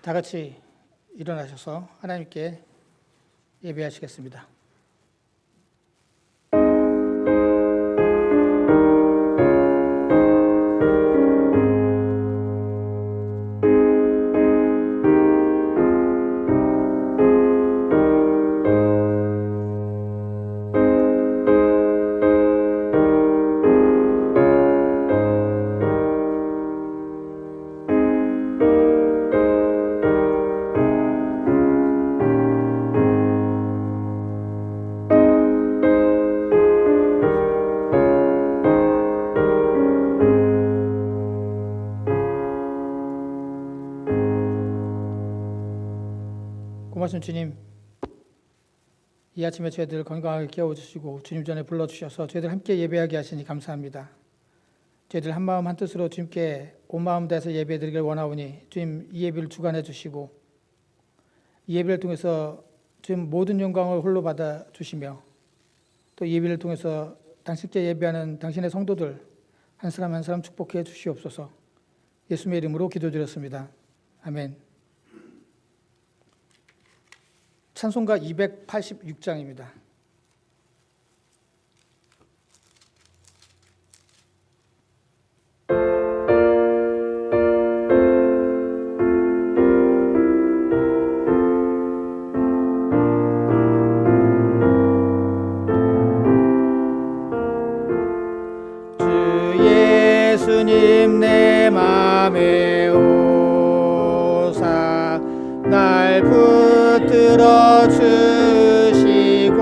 다 같이 일어나셔서 하나님께 예배하시겠습니다. 고맙습니다. 주님, 이 아침에 저희들 건강하게 깨워주시고 주님 전에 불러주셔서 저희들 함께 예배하게 하시니 감사합니다. 저희들 한마음 한뜻으로 주님께 온 마음 다해서 예배드리길 원하오니 주님 이 예배를 주관해 주시고 이 예배를 통해서 주님 모든 영광을 홀로 받아주시며 또 이 예배를 통해서 당신께 예배하는 당신의 성도들 한 사람 한 사람 축복해 주시옵소서. 예수님의 이름으로 기도드렸습니다. 아멘. 찬송가 286장입니다. 주 예수님 내 맘에 오사 날 붙들어 주시고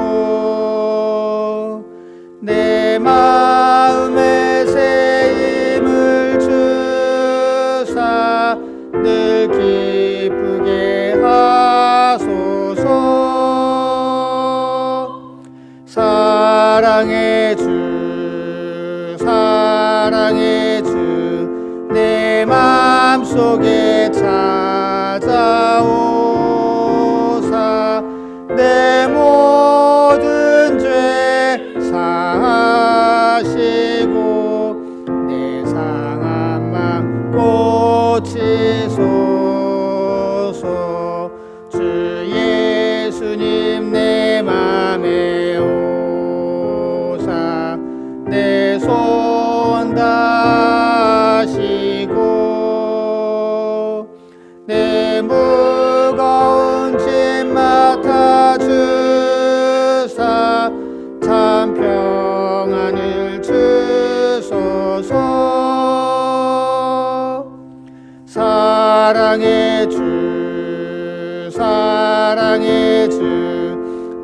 내 마음에 새 힘을 주사 늘 기쁘게 하소서. 사랑의 주 사랑의 주 내 마음속에 찾아오사 내 모든 죄 사하시고 내 상한 맘 고치소서. 주 예수님 내 맘에 오사 내 손 다시고 내 무거운 짐 맡아주사 참 평안을 주소서. 사랑의 주 사랑의 주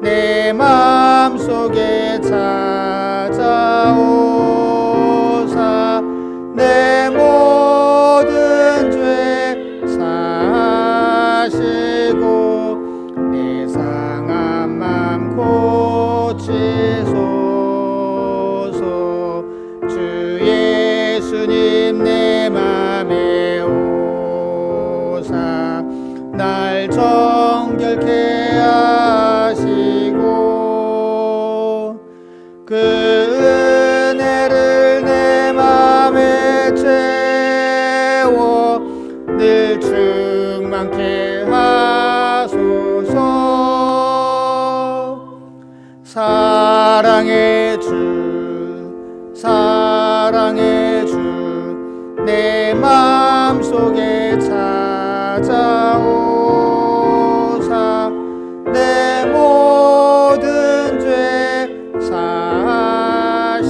내 마음속에 찾아오사 내 모든 죄 사하시고 내 상한 맘 고치소서. 주 예수님 내 맘에 오사 날 정결케 하시고 그 은혜를 내 맘에 채워 늘 충만케 하소서. 사랑의 주 사랑의 주 내 마음속에 찾아오사 내 모든 죄 사하시고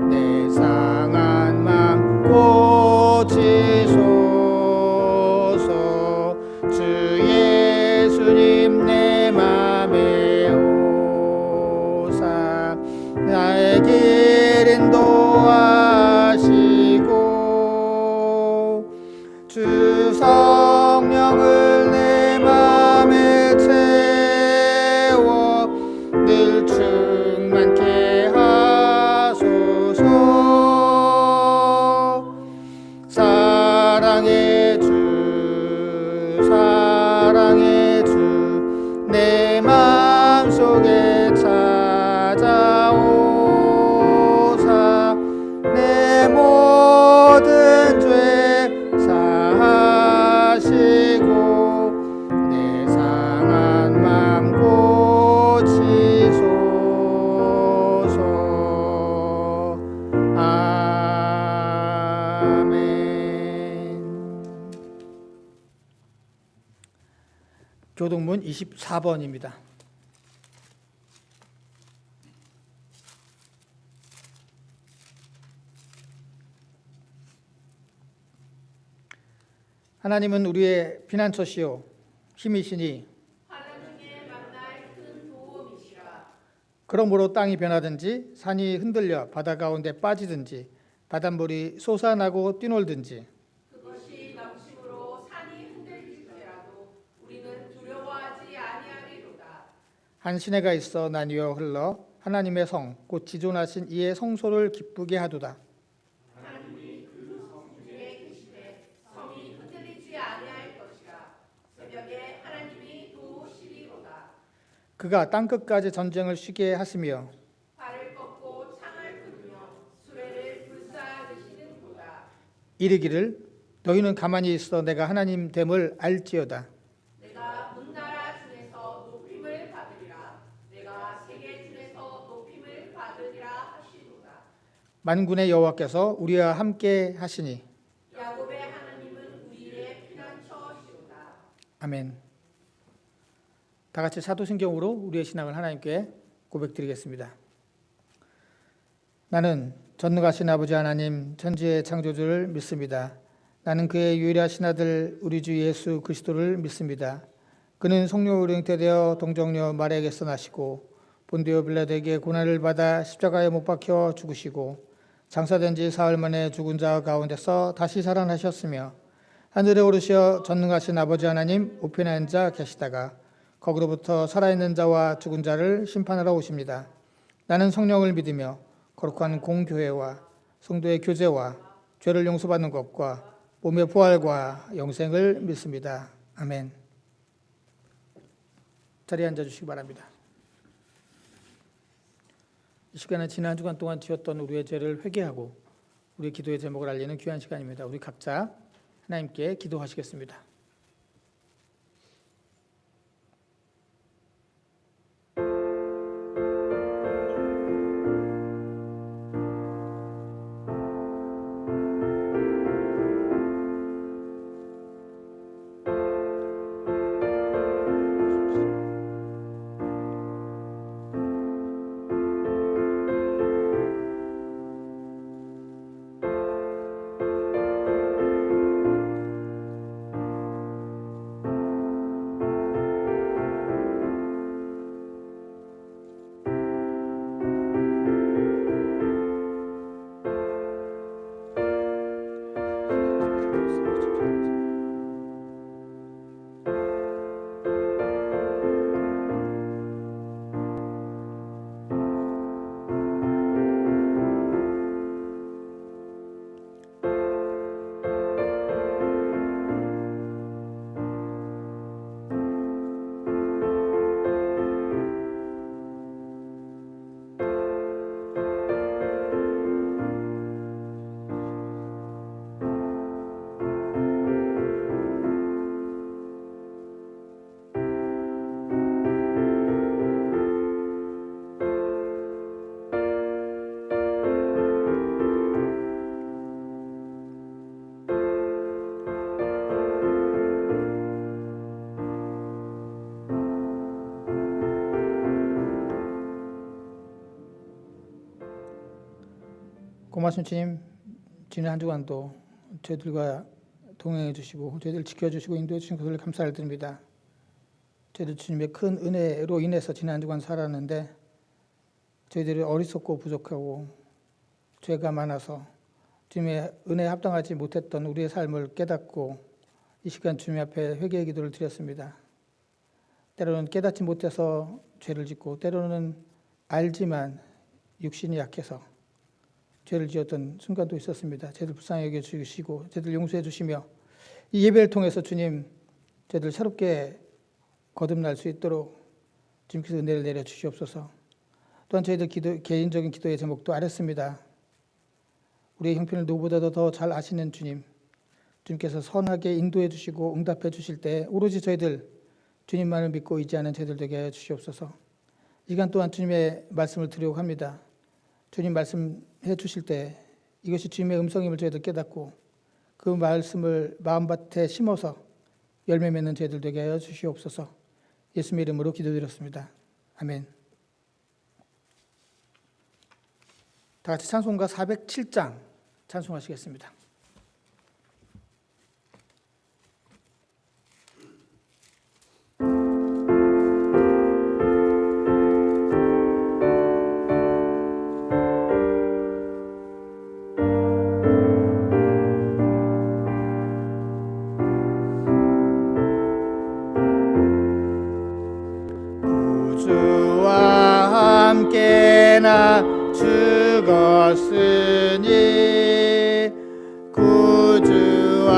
내 상한 맘 고치소서. 주 예수님 내 맘에 오사 나의 길 인도하시고 주 성령을 내 맘에 채워 늘 충만케 하소서. 사랑의 주 사랑의 주 내 마음속에 찾아오사 내 모든 죄 사하시 24번입니다. 하나님은 우리의 피난처시요 힘이시니 하나님께 만날 큰 도움이시라. 그러므로 땅이 변하든지 산이 흔들려 바다 가운데 빠지든지 바닷물이 솟아나고 뛰놀든지 그것이 넘침으로 산이 흔들릴지라도 우리는 두려워하지 아니하리로다. 한 시내가 있어 나뉘어 흘러 하나님의 성 곧 지존하신 이의 성소를 기쁘게 하도다. 하나님이 그 성 중에 계시되 성이 흔들리지 아니할 것이라. 새벽에 하나님이 도우시리로다. 그가 땅끝까지 전쟁을 쉬게 하시며 발을 꺾고 창을 끊으며 수레를 불사르시는도다. 이르기를 너희는 가만히 있어 내가 하나님 됨을 알지어다. 내가 문나라 중에서 높임을 받으리라. 내가 세계 중에서 높임을 받으리라 하시도다. 만군의 여호와께서 우리와 함께 하시니 야곱의 하나님은 우리의 피난처시로다. 아멘. 다 같이 사도신경으로 우리의 신앙을 하나님께 고백드리겠습니다. 나는 전능하신 아버지 하나님 천지의 창조주를 믿습니다. 나는 그의 유일하신 아들 우리 주 예수 그리스도를 믿습니다. 그는 성령으로 잉태되어 동정녀 마리아에게서 나시고 본디오 빌라도에게 고난을 받아 십자가에 못 박혀 죽으시고 장사된 지 사흘 만에 죽은 자 가운데서 다시 살아나셨으며 하늘에 오르셔 전능하신 아버지 하나님 우편에 앉아 계시다가 거기로부터 살아있는 자와 죽은 자를 심판하러 오십니다. 나는 성령을 믿으며 거룩한 공교회와 성도의 교제와 죄를 용서받는 것과 몸의 부활과 영생을 믿습니다. 아멘. 자리에 앉아주시기 바랍니다. 이 시간은 지난 주간 동안 지었던 우리의 죄를 회개하고 우리 기도의 제목을 알리는 귀한 시간입니다. 우리 각자 하나님께 기도하시겠습니다. 고맙습니다. 주님, 지난 한 주간도 저희들과 동행해 주시고 저희들 지켜주시고 인도해 주신 것을 감사를 드립니다. 저희들 주님의 큰 은혜로 인해서 지난 한 주간 살았는데 저희들이 어리석고 부족하고 죄가 많아서 주님의 은혜에 합당하지 못했던 우리의 삶을 깨닫고 이 시간 주님 앞에 회개의 기도를 드렸습니다. 때로는 깨닫지 못해서 죄를 짓고 때로는 알지만 육신이 약해서 죄를 지었던 순간도 있었습니다. 저희들 불쌍히 여겨주시고 저희들 용서해 주시며 이 예배를 통해서 주님 저희들 새롭게 거듭날 수 있도록 주님께서 은혜를 내려주시옵소서. 또한 저희들 개인적인 기도의 제목도 아랬습니다. 우리의 형편을 누구보다도 더 잘 아시는 주님께서 선하게 인도해 주시고 응답해 주실 때 오로지 저희들 주님만을 믿고 의지하는 저희들 되게 하여 주시옵소서. 이 시간 또한 주님의 말씀을 드리려고 합니다. 주님 말씀해 주실 때 이것이 주님의 음성임을 저희들 깨닫고 그 말씀을 마음밭에 심어서 열매 맺는 저희들 되게 하여 주시옵소서. 예수님의 이름으로 기도드렸습니다. 아멘. 다 같이 찬송가 407장 찬송하시겠습니다. 주와 함께 나 죽었으니 구주와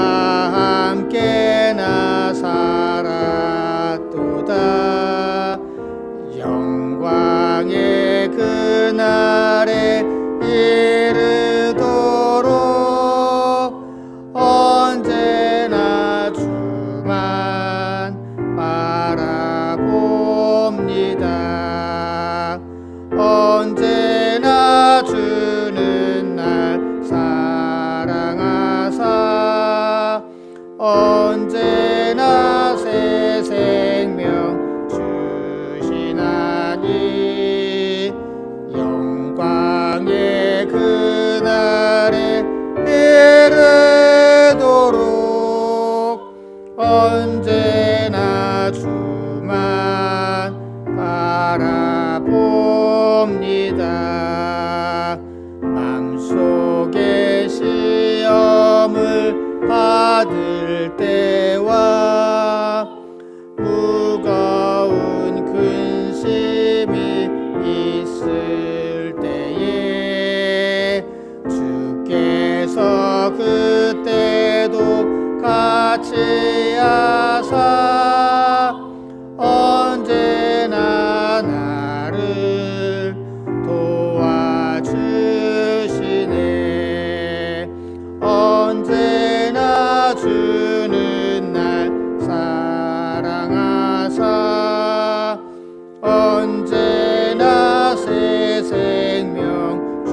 함께 나 살았도다. 영광의 그날에 이르도록 언제나 주만 바라봅니다. 언제나 주는 날 사랑하사 언제나 새 생명 주시나니 영광의 그날에 이르도록 언제나 주만 바라봅니다. 맘속에 시험을 받을 때와 무거운 근심이 있을 때에 주께서 그때도 같이 하사 언제나 나를 도와주시네. 언제나 주는 날 사랑하사 언제나 새 생명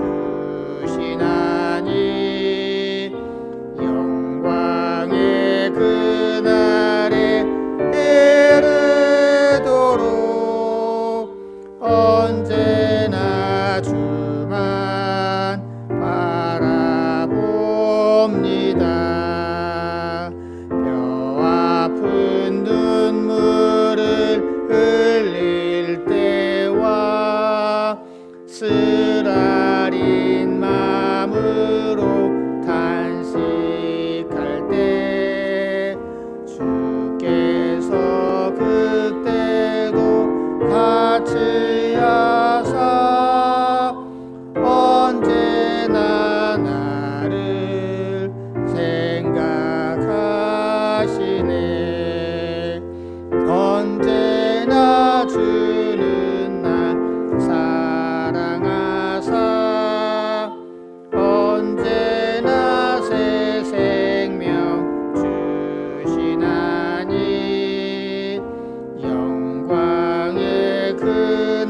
주시나니 영광의 그날에 이르도록 언제나 주만 바라봅니다. 뼈 아픈 눈물을 흘릴 때와 쓰라린 마음으로 탄식할 때 주께서 그때도 같이 하사 언제나 나를 생각하시네. 언제나 주는 날 사랑하사 언제나 새 생명 주시나니 영광의 그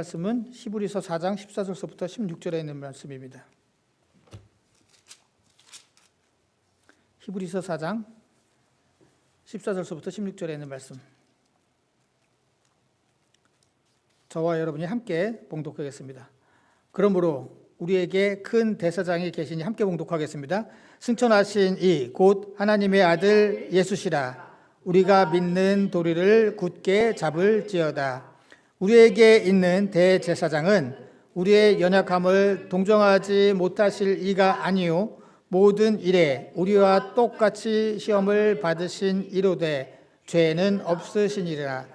말씀은 히브리서 4장 14절서부터 16절에 있는 말씀입니다. 히브리서 4장 14절서부터 16절에 있는 말씀. 저와 여러분이 함께 봉독하겠습니다. 그러므로 우리에게 큰 대사장이 계시니 함께 봉독하겠습니다. 승천하신 이 곧 하나님의 아들 예수시라. 우리가 믿는 도리를 굳게 잡을지어다. 우리에게 있는 대제사장은 우리의 연약함을 동정하지 못하실 이가 아니요 모든 일에 우리와 똑같이 시험을 받으신 이로되 죄는 없으시니라.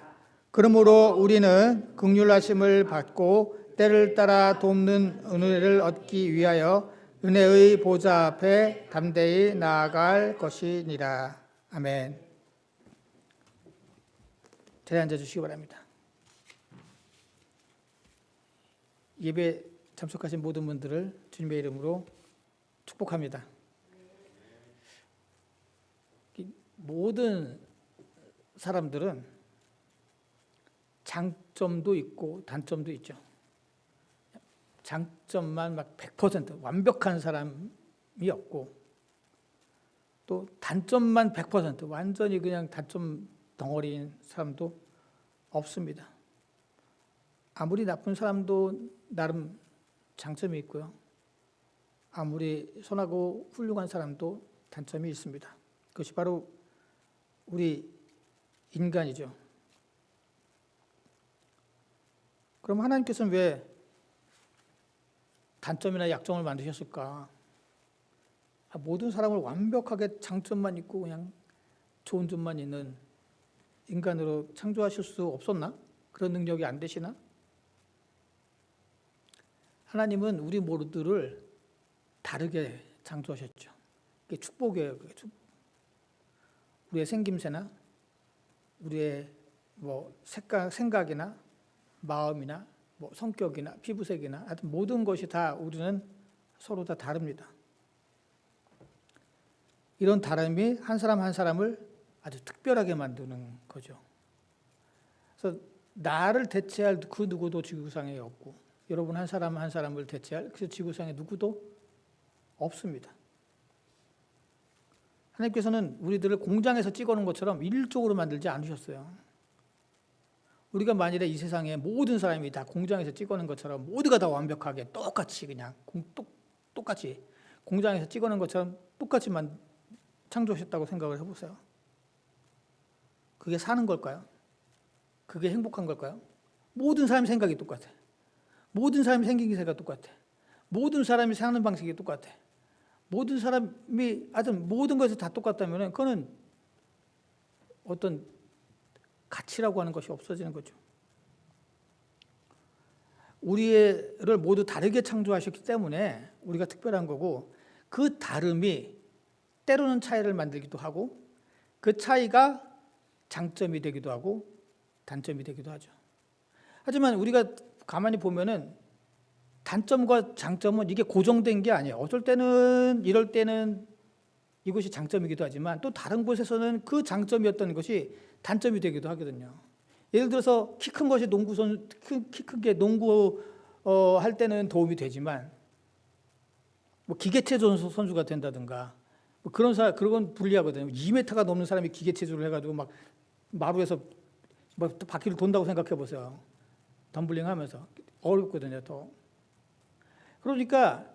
그러므로 우리는 긍휼하심을 받고 때를 따라 돕는 은혜를 얻기 위하여 은혜의 보좌 앞에 담대히 나아갈 것이니라. 아멘. 자리에 앉아주시기 바랍니다. 예배 참석하신 모든 분들을 주님의 이름으로 축복합니다. 모든 사람들은 장점도 있고 단점도 있죠. 장점만 막 100% 완벽한 사람이 없고, 또 단점만 100% 완전히 그냥 단점 덩어리인 사람도 없습니다. 아무리 나쁜 사람도 나름 장점이 있고요. 아무리 선하고 훌륭한 사람도 단점이 있습니다. 그것이 바로 우리 인간이죠. 그럼 하나님께서는 왜 단점이나 약점을 만드셨을까? 모든 사람을 완벽하게 장점만 있고 그냥 좋은 점만 있는 인간으로 창조하실 수 없었나? 그런 능력이 안 되시나? 하나님은 우리 모두를 다르게 창조하셨죠. 그게 축복이에요. 그게 축복. 우리의 생김새나 우리의 생각이나 마음이나 성격이나 피부색이나 하여튼 모든 것이 다 우리는 서로 다 다릅니다. 이런 다름이 한 사람 한 사람을 아주 특별하게 만드는 거죠. 그래서 나를 대체할 그 누구도 지구상에 없고, 여러분 한 사람 한 사람을 대체할 그 지구상에 누구도 없습니다. 하나님께서는 우리들을 공장에서 찍어놓은 것처럼 일적으로 만들지 않으셨어요. 우리가 만일에 이 세상에 모든 사람이 다 공장에서 찍어놓은 것처럼 모두가 다 완벽하게 똑같이 그냥 똑같이 공장에서 찍어놓은 것처럼 똑같이 창조하셨다고 생각을 해보세요. 그게 사는 걸까요? 그게 행복한 걸까요? 모든 사람의 생각이 똑같아. 모든 사람이 생긴 기세가 똑같아. 모든 사람이 사는 방식이 똑같아. 모든 사람이 하여튼 모든 것이 다 똑같다면 그거는 어떤 가치라고 하는 것이 없어지는 거죠. 우리를 모두 다르게 창조하셨기 때문에 우리가 특별한 거고, 그 다름이 때로는 차이를 만들기도 하고, 그 차이가 장점이 되기도 하고 단점이 되기도 하죠. 하지만 우리가 가만히 보면은 단점과 장점은 이게 고정된 게 아니에요. 어쩔 때는 이럴 때는 이것이 장점이기도 하지만 또 다른 곳에서는 그 장점이었던 것이 단점이 되기도 하거든요. 예를 들어서 키 큰 것이 키 큰 게 농구 할 때는 도움이 되지만 기계체 선수가 된다든가 그런 불리하거든요. 2m가 넘는 사람이 기계체조를 해가지고 막 마루에서 또 바퀴를 돈다고 생각해 보세요. 덤블링 하면서 어렵거든요. 더. 그러니까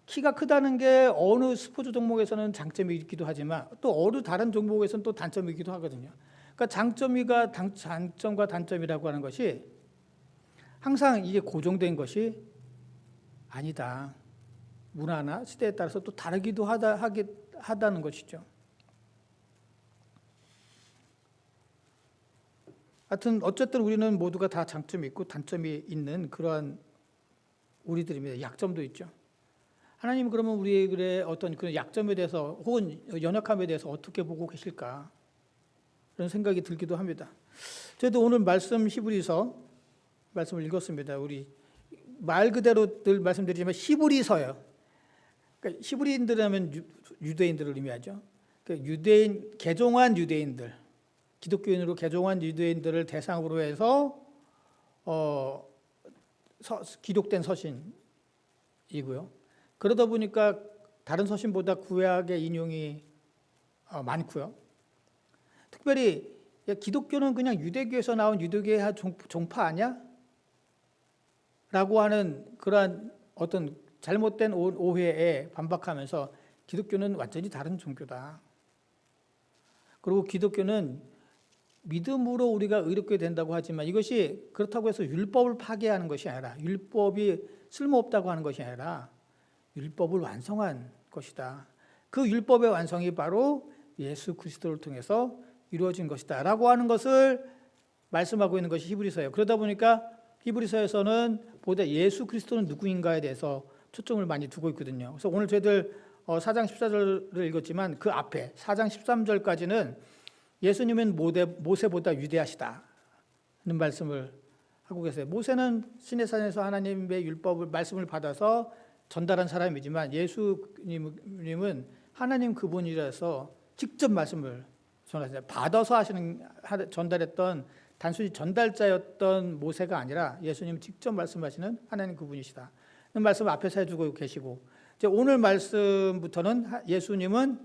키가 크다는 게 어느 스포츠 종목에서는 장점이 있기도 하지만 또 어느 다른 종목에서는 또 단점이 있기도 하거든요. 그러니까 장점과 단점이라고 하는 것이 항상 이게 고정된 것이 아니다. 문화나 시대에 따라서 또 다르기도 하다는 것이죠. 하여튼 어쨌든 우리는 모두가 다 장점이 있고 단점이 있는 그러한 우리들입니다. 약점도 있죠. 하나님은 그러면 우리의 어떤 그런 약점에 대해서 혹은 연약함에 대해서 어떻게 보고 계실까? 그런 생각이 들기도 합니다. 저도 오늘 말씀 히브리서 말씀을 읽었습니다. 우리 말 그대로 늘 말씀드리지만 히브리서예요. 그러니까 히브리인들 하면 유대인들을 의미하죠. 유대인, 개종한 유대인들, 기독교인으로 개종한 유대인들을 대상으로 해서 기록된 서신이고요. 그러다 보니까 다른 서신보다 구약의 인용이 많고요. 특별히 기독교는 그냥 유대교에서 나온 유대교의 종파 아니야? 라고 하는 그러한 어떤 잘못된 오해에 반박하면서 기독교는 완전히 다른 종교다. 그리고 기독교는 믿음으로 우리가 의롭게 된다고 하지만 이것이 그렇다고 해서 율법을 파괴하는 것이 아니라, 율법이 쓸모없다고 하는 것이 아니라 율법을 완성한 것이다. 그 율법의 완성이 바로 예수 그리스도를 통해서 이루어진 것이다 라고 하는 것을 말씀하고 있는 것이 히브리서예요. 그러다 보니까 히브리서에서는 보다 예수 그리스도는 누구인가에 대해서 초점을 많이 두고 있거든요. 그래서 오늘 저희들 4장 14절을 읽었지만 그 앞에 4장 13절까지는 예수님은 모세보다 위대하시다는 말씀을 하고 계세요. 모세는 시내산에서 하나님의 율법을 말씀을 받아서 전달한 사람이지만 예수님은 하나님 그분이라서 직접 말씀을 전하세요. 받아서 전달했던 단순히 전달자였던 모세가 아니라 예수님 직접 말씀하시는 하나님 그분이시다. 그 말씀 앞에서 해주고 계시고, 이제 오늘 말씀부터는 예수님은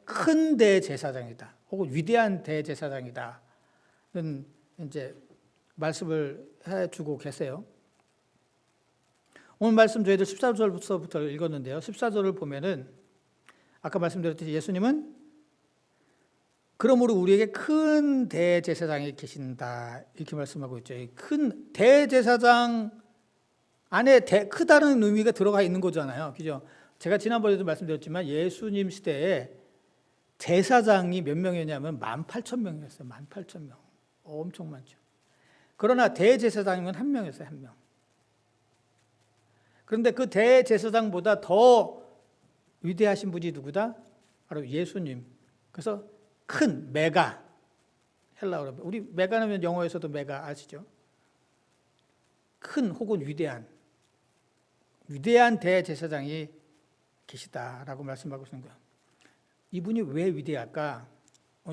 큰 대제사장이다, 혹은 위대한 대제사장이다는 이제 말씀을 해주고 계세요. 오늘 말씀 저희들 14절부터 읽었는데요. 14절을 보면은 아까 말씀드렸듯이 예수님은 그러므로 우리에게 큰 대제사장이 계신다 이렇게 말씀하고 있죠. 큰 대제사장 안에 크다는 의미가 들어가 있는 거잖아요. 그죠? 제가 지난번에도 말씀드렸지만 예수님 시대에 제사장이 몇 명이었냐면 18,000명이었어요. 18,000명. 엄청 많죠. 그러나 대제사장은 한 명이었어요. 한 명. 그런데 그 대제사장보다 더 위대하신 분이 누구다? 바로 예수님. 그래서 큰 메가, 헬라어로 우리 메가는 영어에서도 메가 아시죠? 큰 혹은 위대한 대제사장이 계시다라고 말씀하고 있는 거예요. 이분이 왜 위대할까?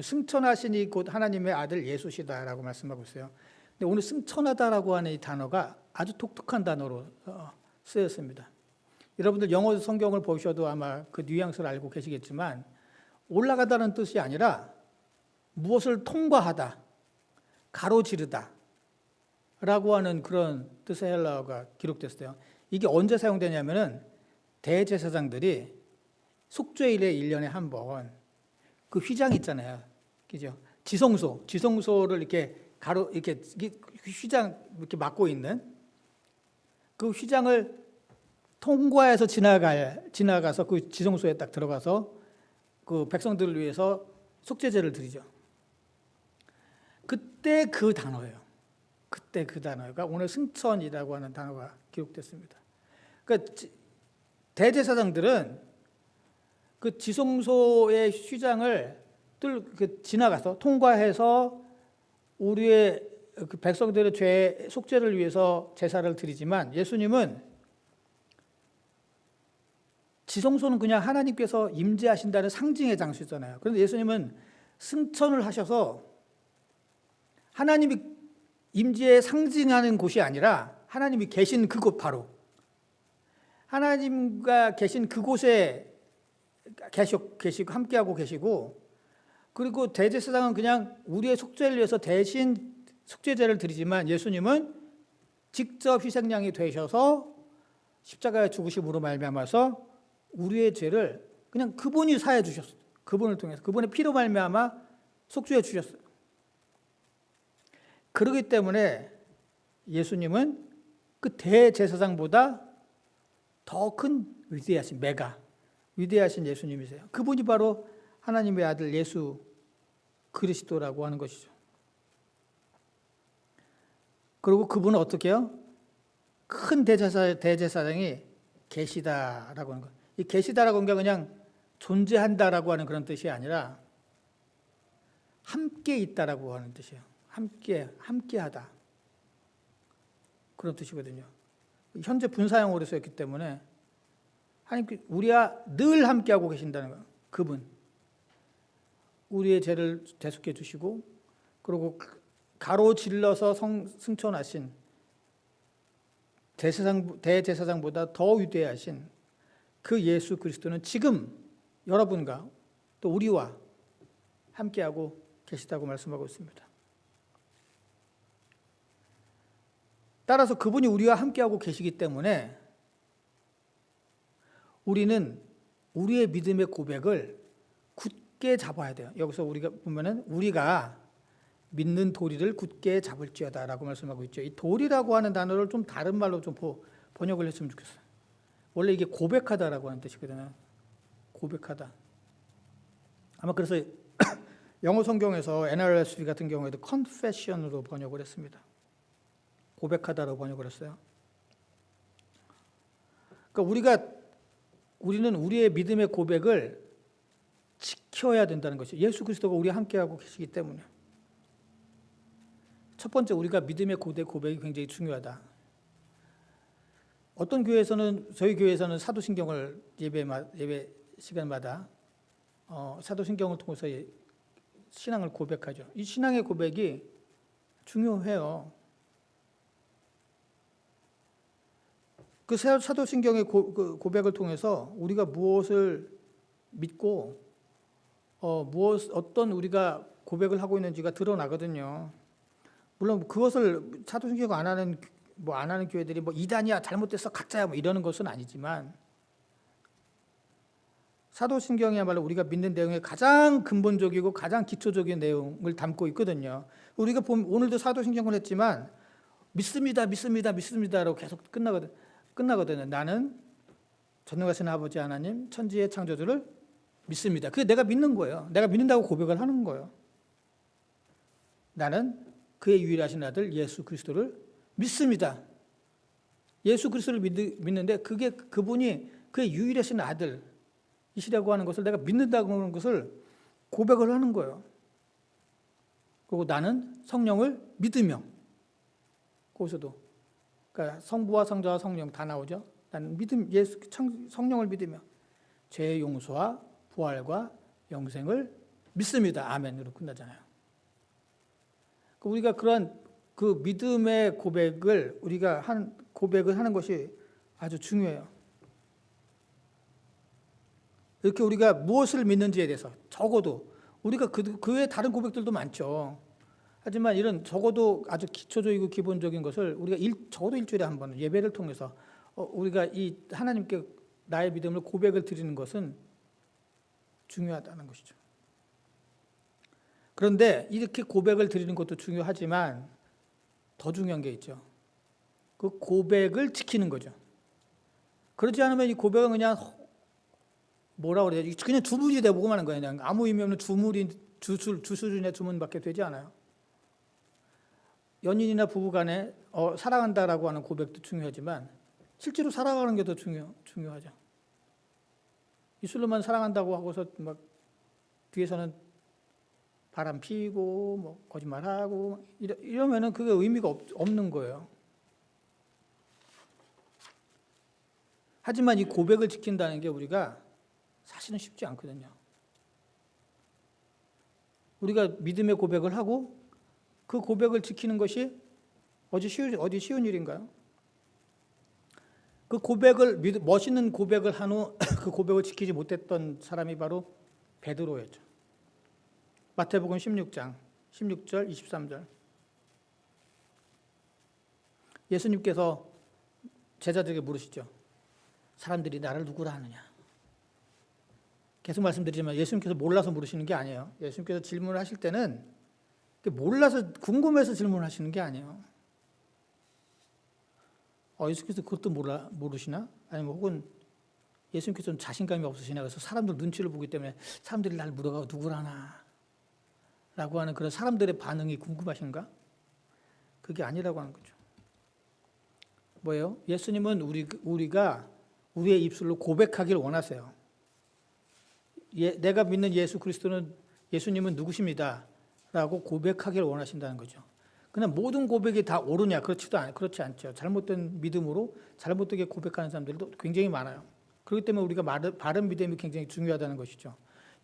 승천하시니 곧 하나님의 아들 예수시다라고 말씀하고 있어요. 근데 오늘 승천하다라고 하는 이 단어가 아주 독특한 단어로 쓰였습니다. 여러분들 영어 성경을 보셔도 아마 그 뉘앙스를 알고 계시겠지만 올라가다는 뜻이 아니라 무엇을 통과하다, 가로지르다 라고 하는 그런 뜻의 헬라어가 기록됐어요. 이게 언제 사용되냐면은 대제사장들이 속죄일에 1년에 한 번 그 휘장 있잖아요. 그죠? 지성소를 이렇게 이렇게 휘장 이렇게 막고 있는 그 휘장을 통과해서 지나가서 그 지성소에 딱 들어가서 그 백성들을 위해서 속죄제를 드리죠. 그때 그 단어예요. 그때 그 단어가 오늘 승천이라고 하는 단어가 기록됐습니다. 그러니까 대제사장들은 그 지성소의 휘장을 지나가서 통과해서 우리의 그 백성들의 죄 속죄를 위해서 제사를 드리지만 예수님은 지성소는 그냥 하나님께서 임재하신다는 상징의 장소잖아요. 그런데 예수님은 승천을 하셔서 하나님이 임재에 상징하는 곳이 아니라 하나님이 계신 그곳, 바로 하나님과 계신 그곳에 계시고 함께하고 계시고, 그리고 대제사장은 그냥 우리의 속죄를 위해서 대신 속죄제를 드리지만 예수님은 직접 희생양이 되셔서 십자가에 죽으심으로 말미암아서 우리의 죄를 그냥 그분이 사해 주셨어요. 그분을 통해서 그분의 피로 말미암아 속죄해 주셨어요. 그렇기 때문에 예수님은 그 대제사장보다 더 큰 위대하신 위대하신 예수님이세요. 그분이 바로 하나님의 아들 예수 그리스도라고 하는 것이죠. 그리고 그분은 어떻게 해요? 큰 대제사장이 계시다라고 하는 것. 이 계시다라고 하는 게 그냥 존재한다라고 하는 그런 뜻이 아니라 함께 있다라고 하는 뜻이에요. 함께하다. 그런 뜻이거든요. 현재 분사형으로 쓰였기 때문에 하나님 우리와 늘 함께하고 계신다는 거예요. 그분. 우리의 죄를 대속해 주시고, 그리고 가로질러서 승천하신 대제사장보다 더 위대하신 그 예수 그리스도는 지금 여러분과 또 우리와 함께하고 계시다고 말씀하고 있습니다. 따라서 그분이 우리와 함께하고 계시기 때문에 우리는 우리의 믿음의 고백을 굳게 잡아야 돼요. 여기서 우리가 보면은 우리가 믿는 도리를 굳게 잡을지어다라고 말씀하고 있죠. 이 도리라고 하는 단어를 좀 다른 말로 좀 번역을 했으면 좋겠어요. 원래 이게 고백하다라고 하는 뜻이거든요. 고백하다. 아마 그래서 영어 성경에서 NRSV 같은 경우에도 confession으로 번역을 했습니다. 고백하다로 번역을 했어요. 그러니까 우리는 우리의 믿음의 고백을 지켜야 된다는 것이죠. 예수 그리스도가 우리와 함께하고 계시기 때문에. 첫 번째, 우리가 믿음의 고백이 굉장히 중요하다. 어떤 교회에서는, 저희 교회에서는 사도신경을 예배 시간마다 사도신경을 통해서 신앙을 고백하죠. 이 신앙의 고백이 중요해요. 그 사도신경의 고백을 통해서 우리가 무엇을 믿고 어떤 우리가 고백을 하고 있는지가 드러나거든요. 물론 그것을 사도신경 안 하는 교회들이 이단이야, 잘못됐어, 가짜야 이러는 것은 아니지만 사도신경이야말로 우리가 믿는 내용의 가장 근본적이고 가장 기초적인 내용을 담고 있거든요. 우리가 오늘도 사도신경을 했지만 믿습니다라고 계속 끝나거든요. 나는 전능하신 아버지 하나님, 천지의 창조주를 믿습니다. 그게 내가 믿는 거예요. 내가 믿는다고 고백을 하는 거예요. 나는 그의 유일하신 아들 예수 그리스도를 믿습니다. 예수 그리스도를 믿는데 그분이 그의 유일하신 아들이시라고 하는 것을 내가 믿는다고 하는 것을 고백을 하는 거예요. 그리고 나는 성령을 믿으며, 거기서도 그러니까 성부와 성자와 성령 다 나오죠. 나는 성령을 믿으며 죄의 용서와 부활과 영생을 믿습니다. 아멘으로 끝나잖아요. 우리가 그러한 그 믿음의 고백을 고백을 하는 것이 아주 중요해요. 이렇게 우리가 무엇을 믿는지에 대해서 적어도 우리가 그 외에 다른 고백들도 많죠. 하지만 이런 적어도 아주 기초적이고 기본적인 것을 우리가 적어도 일주일에 한 번 예배를 통해서 우리가 이 하나님께 나의 믿음을 고백을 드리는 것은 중요하다는 것이죠. 그런데 이렇게 고백을 드리는 것도 중요하지만 더 중요한 게 있죠. 그 고백을 지키는 거죠. 그렇지 않으면 이 고백은 그냥 뭐라고 그래야 되지? 그냥 주문이 되고 마는 거예요. 그냥 아무 의미 없는 주수준의 주문밖에 되지 않아요. 연인이나 부부간에 사랑한다라고 하는 고백도 중요하지만 실제로 살아가는 게 더 중요하죠. 입술로만 사랑한다고 하고서 막 뒤에서는 바람 피고 거짓말하고 이러면은 그게 의미가 없는 거예요. 하지만 이 고백을 지킨다는 게 우리가 사실은 쉽지 않거든요. 우리가 믿음의 고백을 하고 그 고백을 지키는 것이 어디 쉬운 일인가요? 그 멋있는 고백을 한 후 그 고백을 지키지 못했던 사람이 바로 베드로였죠. 마태복음 16장 16절 23절. 예수님께서 제자들에게 물으시죠. 사람들이 나를 누구라 하느냐. 계속 말씀드리지만 예수님께서 몰라서 물으시는 게 아니에요. 예수님께서 질문을 하실 때는 몰라서 궁금해서 질문을 하시는 게 아니에요. 예수님께서 그것도 모르시나? 아니면 혹은 예수님께서 좀 자신감이 없으시나? 그래서 사람들 눈치를 보기 때문에 사람들이 나를 물어가고 누구라나? 라고 하는 그런 사람들의 반응이 궁금하신가? 그게 아니라고 하는 거죠. 뭐예요? 예수님은 우리가 우리의 입술로 고백하기를 원하세요. 내가 믿는 예수님은 누구십니다. 라고 고백하기를 원하신다는 거죠. 그냥 모든 고백이 다 옳으냐? 그렇지 않죠. 잘못된 믿음으로 잘못되게 고백하는 사람들도 굉장히 많아요. 그렇기 때문에 우리가 바른 믿음이 굉장히 중요하다는 것이죠.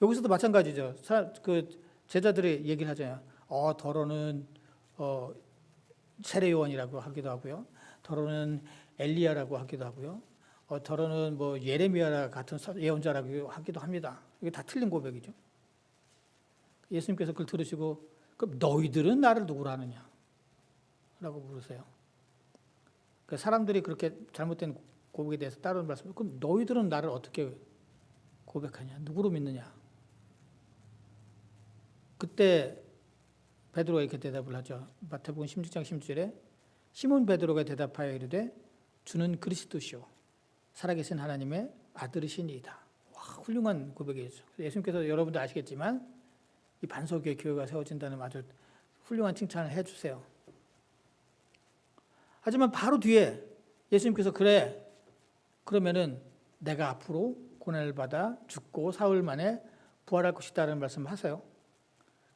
여기서도 마찬가지죠. 제자들이 얘기를 하잖아요. 더러는 세례요한이라고 하기도 하고요. 더러는 엘리야라고 하기도 하고요. 더러는 뭐 예레미야 같은 예언자라고 하기도 합니다. 이게 다 틀린 고백이죠. 예수님께서 그걸 들으시고 그럼 너희들은 나를 누구로 하느냐? 라고 물으세요. 그러니까 사람들이 그렇게 잘못된 고백에 대해서 따르는 말씀, 그럼 너희들은 나를 어떻게 고백하냐? 누구로 믿느냐? 그때 베드로가 이렇게 대답을 하죠. 마태복음 16장 16절에 시몬 베드로가 대답하여 이르되 주는 그리스도시요 살아계신 하나님의 아들이시니이다. 와, 훌륭한 고백이죠. 예수님께서 여러분도 아시겠지만 이 반석의 교회가 세워진다는 아주 훌륭한 칭찬을 해주세요. 하지만 바로 뒤에 예수님께서 그래 그러면은 내가 앞으로 고난을 받아 죽고 사흘 만에 부활할 것이다라는 말씀을 하세요.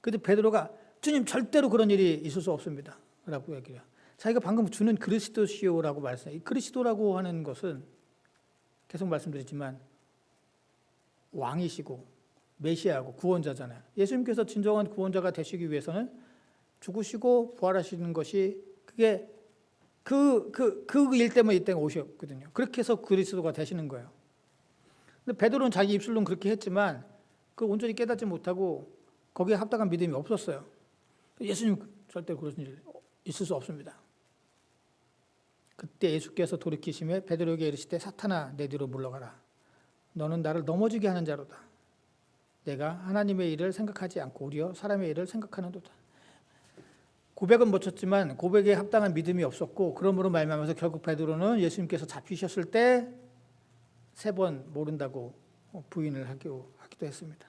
근데 베드로가 주님 절대로 그런 일이 있을 수 없습니다 라고 얘기해요. 자기가 방금 주는 그리스도시오라고 말했어요. 이 그리스도라고 하는 것은 계속 말씀드렸지만 왕이시고 메시아고 구원자잖아요. 예수님께서 진정한 구원자가 되시기 위해서는 죽으시고 부활하시는 것이 그게 그 일 때문에 이 때문에 오셨거든요. 그렇게 해서 그리스도가 되시는 거예요. 근데 베드로는 자기 입술로는 그렇게 했지만 그걸 온전히 깨닫지 못하고 거기에 합당한 믿음이 없었어요. 예수님 절대로 그런 일 있을 수 없습니다. 그때 예수께서 돌이키심에 베드로에게 이르시되 사탄아 내 뒤로 물러가라. 너는 나를 넘어지게 하는 자로다. 내가 하나님의 일을 생각하지 않고 오히려 사람의 일을 생각하는도다. 고백은 멈췄지만 고백에 합당한 믿음이 없었고 그러므로 말미암아서 결국 베드로는 예수님께서 잡히셨을 때 3번 모른다고 부인을 하기도 했습니다.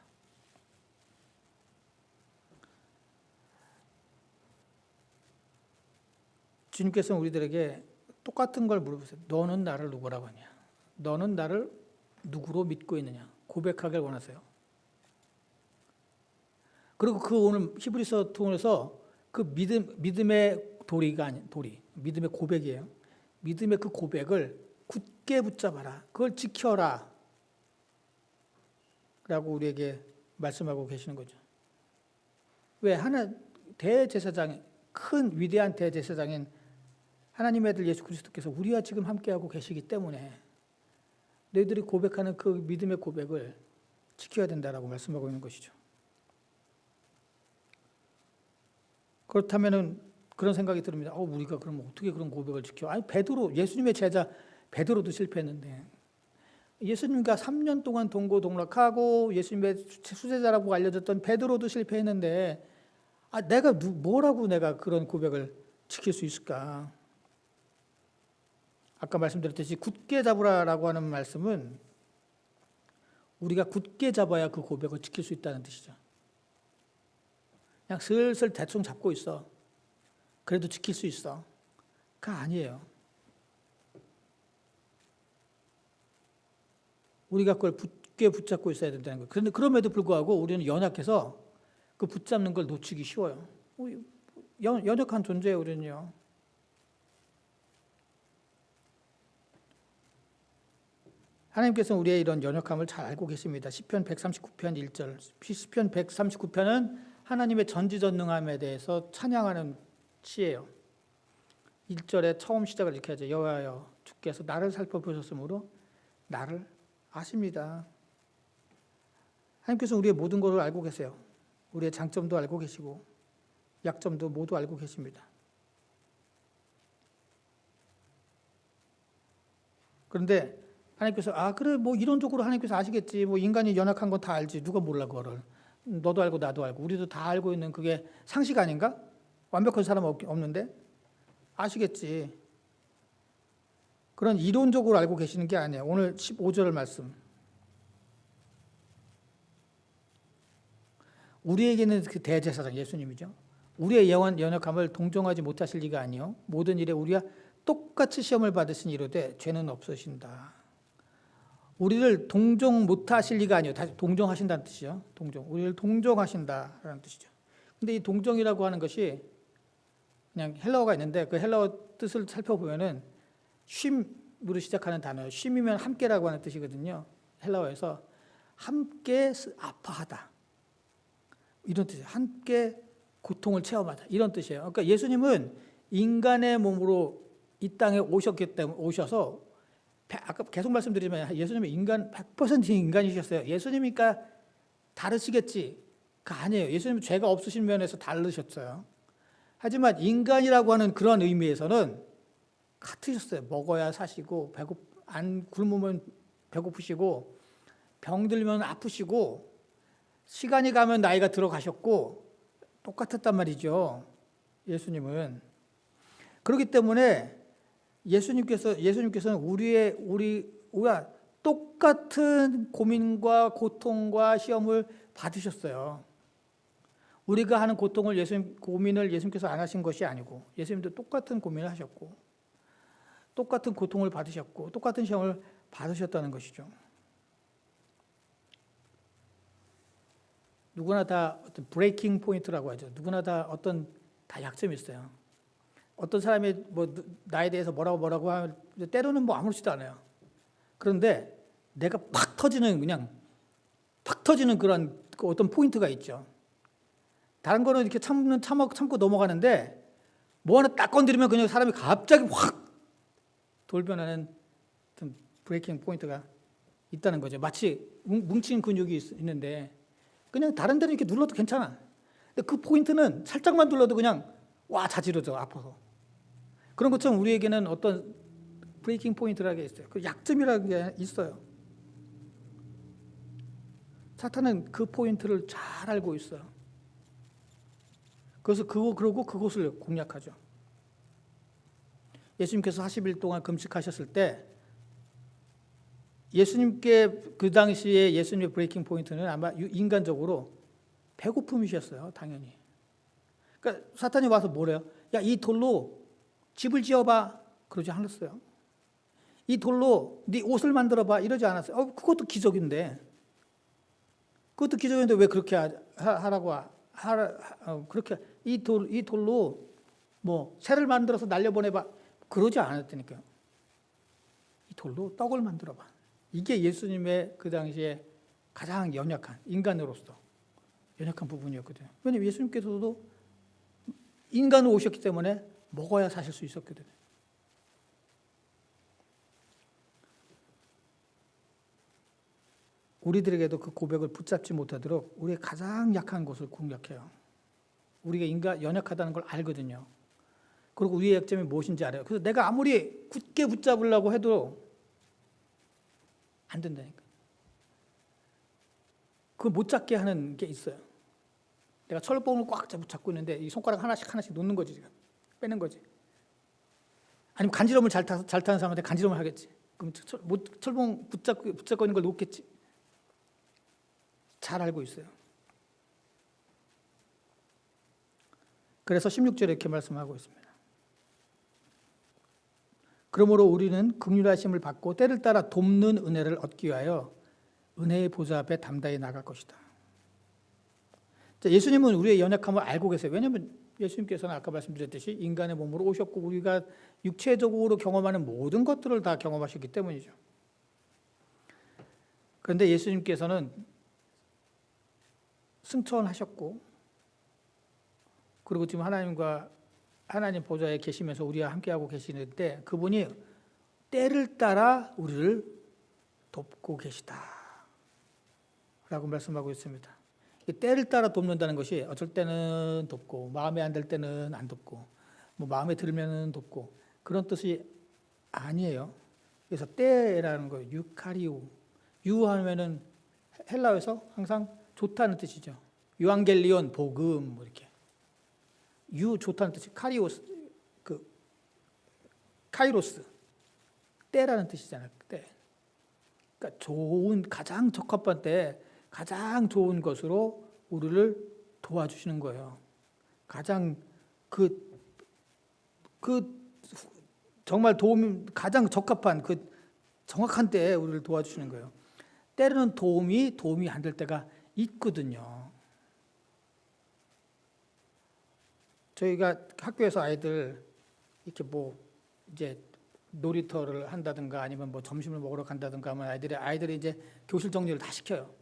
주님께서는 우리들에게 똑같은 걸 물어보세요. 너는 나를 누구라고 하냐? 너는 나를 누구로 믿고 있느냐? 고백하길 원하세요. 그리고 그 오늘 히브리서 통해서 그 믿음의 도리가 아닌 믿음의 고백이에요. 믿음의 그 고백을 굳게 붙잡아라. 그걸 지켜라. 라고 우리에게 말씀하고 계시는 거죠. 왜? 대제사장, 큰 위대한 대제사장인 하나님의 아들 예수 그리스도께서 우리와 지금 함께하고 계시기 때문에 너희들이 고백하는 그 믿음의 고백을 지켜야 된다라고 말씀하고 있는 것이죠. 그렇다면은 그런 생각이 듭니다. 우리가 그럼 어떻게 그런 고백을 지켜? 아니 베드로, 예수님의 제자 베드로도 실패했는데 예수님과 3년 동안 동고동락하고 예수님의 수제자라고 알려졌던 베드로도 실패했는데 내가 뭐라고 내가 그런 고백을 지킬 수 있을까? 아까 말씀드렸듯이 굳게 잡으라라고 하는 말씀은 우리가 굳게 잡아야 그 고백을 지킬 수 있다는 뜻이죠. 그냥 슬슬 대충 잡고 있어. 그래도 지킬 수 있어. 그거 아니에요. 우리가 그걸 굳게 붙잡고 있어야 된다는 거예요. 그런데 그럼에도 불구하고 우리는 연약해서 그 붙잡는 걸 놓치기 쉬워요. 연약한 존재예요, 우리는요. 하나님께서는 우리의 이런 연약함을 잘 알고 계십니다. 시편 139편 1절. 시편 139편은 하나님의 전지전능함에 대해서 찬양하는 시예요. 1절에 처음 시작을 이렇게 하죠. 여호와여 주께서 나를 살펴보셨으므로 나를 아십니다. 하나님께서 우리의 모든 것을 알고 계세요. 우리의 장점도 알고 계시고 약점도 모두 알고 계십니다. 그런데 하나님께서 그래 뭐 이론적으로 하나님께서 아시겠지. 뭐 인간이 연약한 건 다 알지. 누가 몰라 그거를. 너도 알고 나도 알고 우리도 다 알고 있는 그게 상식 아닌가? 완벽한 사람 없는데 아시겠지. 그런 이론적으로 알고 계시는 게 아니에요. 오늘 15절 말씀. 우리에게는 그 대제사장 예수님이죠. 우리의 연약함을 동정하지 못하실 리가 아니요 모든 일에 우리와 똑같이 시험을 받으신 이로되 죄는 없으신다. 우리를 동정 못하실 리가 아니요 다시 동정하신다는 뜻이죠. 우리를 동정하신다라는 뜻이죠. 근데 이 동정이라고 하는 것이 그냥 헬라어가 있는데 그 헬라어 뜻을 살펴보면은 쉼으로 시작하는 단어예요. 쉼이면 함께라고 하는 뜻이거든요. 헬라어에서 함께 아파하다. 이런 뜻이에요. 함께 고통을 체험하다. 이런 뜻이에요. 그러니까 예수님은 인간의 몸으로 이 땅에 오셨기 때문에 오셔서 아까 계속 말씀드리지만 예수님은 인간 100% 인간이셨어요. 예수님이니까 다르시겠지. 그 아니에요. 예수님은 죄가 없으신 면에서 다르셨어요. 하지만 인간이라고 하는 그런 의미에서는 같으셨어요. 먹어야 사시고 안 굶으면 배고프시고 병들면 아프시고 시간이 가면 나이가 들어가셨고 똑같았단 말이죠. 예수님은. 그렇기 때문에 예수님께서는 우리가 똑같은 고민과 고통과 시험을 받으셨어요. 우리가 하는 고민을 예수님께서 안 하신 것이 아니고 예수님도 똑같은 고민을 하셨고 똑같은 고통을 받으셨고 똑같은 시험을 받으셨다는 것이죠. 누구나 다 어떤 브레이킹 포인트라고 하죠. 누구나 다 다 약점이 있어요. 어떤 사람이 뭐 나에 대해서 뭐라고 하면 때로는 뭐 아무렇지도 않아요. 그런데 내가 팍 터지는 그런 어떤 포인트가 있죠. 다른 거는 이렇게 참고 넘어가는데 뭐 하나 딱 건드리면 그냥 사람이 갑자기 확 돌변하는 어떤 브레이킹 포인트가 있다는 거죠. 마치 뭉친 근육이 있는데 그냥 다른 데는 이렇게 눌러도 괜찮아. 근데 그 포인트는 살짝만 눌러도 그냥 와 자지러져 아파서. 그런 것처럼 우리에게는 어떤 브레이킹 포인트라는 게 있어요. 그 약점이라는 게 있어요. 사탄은 그 포인트를 잘 알고 있어요. 그래서 그러고 그곳을 공략하죠. 예수님께서 40일 동안 금식하셨을 때 예수님께 그 당시에 예수님의 브레이킹 포인트는 아마 인간적으로 배고픔이셨어요. 당연히. 그러니까 사탄이 와서 뭐래요? 야, 이 돌로 집을 지어봐. 그러지 않았어요. 이 돌로 네 옷을 만들어봐. 이러지 않았어요. 그것도 기적인데 왜 그렇게 하라고 그렇게 이 돌로 뭐 새를 만들어서 날려보내봐. 그러지 않았다니까요. 이 돌로 떡을 만들어봐. 이게 예수님의 그 당시에 가장 연약한 인간으로서 연약한 부분이었거든요. 왜냐하면 예수님께서도 인간으로 오셨기 때문에 먹어야 사실 수 있었거든요. 우리들에게도 그 고백을 붙잡지 못하도록 우리의 가장 약한 곳을 공략해요. 우리가 연약하다는 걸 알거든요. 그리고 우리의 약점이 무엇인지 알아요. 그래서 내가 아무리 굳게 붙잡으려고 해도 안 된다니까. 그걸 못 잡게 하는 게 있어요. 내가 철봉을 꽉 잡고 있는데 이 손가락 하나씩 놓는 거지 지금. 빼는 거지. 아니면 간지럼을 잘 타는 사람한테 간지럼을 하겠지. 그럼 철봉 붙잡고 있는 걸 놓겠지. 잘 알고 있어요. 그래서 16절에 이렇게 말씀하고 있습니다. 그러므로 우리는 긍휼하심을 받고 때를 따라 돕는 은혜를 얻기 위하여 은혜의 보좌 앞에 담대히 나갈 것이다. 예수님은 우리의 연약함을 알고 계세요. 왜냐하면 예수님께서는 아까 말씀드렸듯이 인간의 몸으로 오셨고 우리가 육체적으로 경험하는 모든 것들을 다 경험하셨기 때문이죠. 그런데 예수님께서는 승천하셨고 그리고 지금 하나님 보좌에 계시면서 우리와 함께하고 계시는데 그분이 때를 따라 우리를 돕고 계시다 라고 말씀하고 있습니다. 때를 따라 돕는다는 것이 어쩔 때는 돕고 마음에 안 들 때는 안 돕고 뭐 마음에 들면 돕고 그런 뜻이 아니에요. 그래서 때라는 거예요. 유카리오. 유하면은 헬라어에서 항상 좋다는 뜻이죠. 유앙겔리온 복음 뭐 이렇게. 좋다는 뜻이 카리오스 카이로스 때라는 뜻이잖아요. 때. 그러니까 가장 적합한 때 가장 좋은 것으로 우리를 도와주시는 거예요. 가장 정말 가장 적합한 정확한 때에 우리를 도와주시는 거예요. 때로는 도움이 안 될 때가 있거든요. 저희가 학교에서 아이들 이렇게 이제 놀이터를 한다든가 아니면 점심을 먹으러 간다든가 하면 아이들이 이제 교실 정리를 다 시켜요.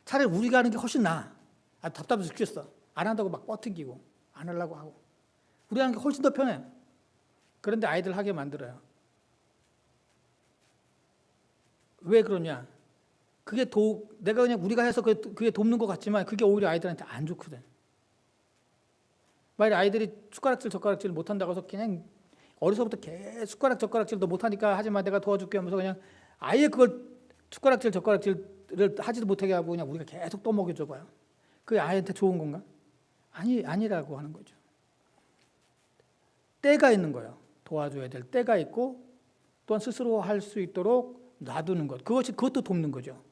차라리 우리가 하는 게 훨씬 나아. 답답해서 죽겠어. 안 한다고 막 뻗팅기고 안 하려고 하고. 우리가 하는 게 훨씬 더 편해. 그런데 아이들 하게 만들어요. 왜 그러냐? 그게 내가 그냥 우리가 해서 그게 돕는 것 같지만 그게 오히려 아이들한테 안 좋거든. 만약 아이들이 숟가락질 젓가락질 못한다고 해서 그냥 어려서부터 계속 숟가락 젓가락질도 못하니까 하지만 내가 도와줄게 하면서 그냥 아예 그걸 숟가락질 젓가락질을 하지도 못하게 하고 그냥 우리가 계속 또 먹여줘 봐요. 그게 아이한테 좋은 건가? 아니라고 하는 거죠. 때가 있는 거예요. 도와줘야 될 때가 있고 또한 스스로 할 수 있도록 놔두는 것. 그것도 돕는 거죠.